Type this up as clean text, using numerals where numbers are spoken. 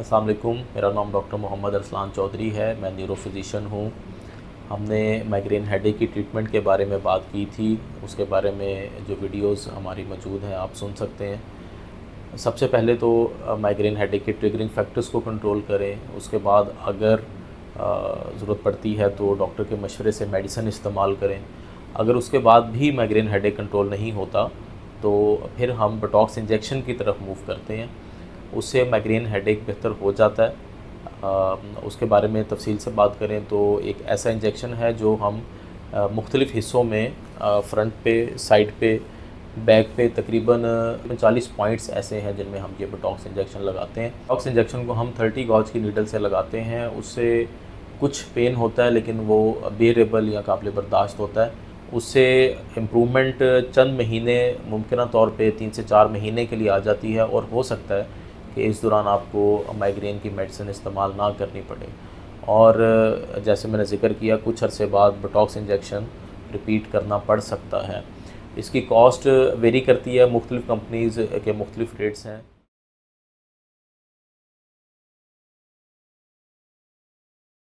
अस्सलाम वालेकुम, मेरा नाम डॉक्टर मोहम्मद अरसलान चौधरी है। मैं न्यूरो फिजिशियन हूँ। हमने माइग्रेन हेडेक की ट्रीटमेंट के बारे में बात की थी। उसके बारे में जो वीडियोस हमारी मौजूद हैं आप सुन सकते हैं। सबसे पहले तो माइग्रेन हेडेक के ट्रिगरिंग फैक्टर्स को कंट्रोल करें। उसके बाद अगर ज़रूरत पड़ती है तो डॉक्टर के मशवरे से मेडिसिन इस्तेमाल करें। अगर उसके बाद भी माइग्रेन हेडेक कंट्रोल नहीं होता तो फिर हम बोटॉक्स इंजेक्शन की तरफ मूव करते हैं। उससे माइग्रेन हेडेक बेहतर हो जाता है। उसके बारे में तफसील से बात करें तो एक ऐसा इंजेक्शन है जो हम मुख्तलिफ़ हिस्सों में फ्रंट पे, साइड पे, बैक पे तकरीबन 40 पॉइंट्स ऐसे हैं जिनमें हम ये बोटॉक्स इंजेक्शन लगाते हैं। बोटॉक्स इंजेक्शन को हम 30 गॉज की नीडल से लगाते हैं। उससे कुछ पेन होता है लेकिन वो बेरेबल या काबिल बर्दाश्त होता है। उससे इम्प्रूवमेंट चंद महीने मुमकिन तौर पे 3 से 4 महीने के लिए आ जाती है और हो सकता है कि इस दौरान आपको माइग्रेन की मेडिसिन इस्तेमाल ना करनी पड़े। और जैसे मैंने ज़िक्र किया कुछ अरसे बाद बोटॉक्स इंजेक्शन रिपीट करना पड़ सकता है। इसकी कॉस्ट वेरी करती है, मुख्तलिफ़ कंपनीज़ के मुख्तलिफ़ रेट्स हैं।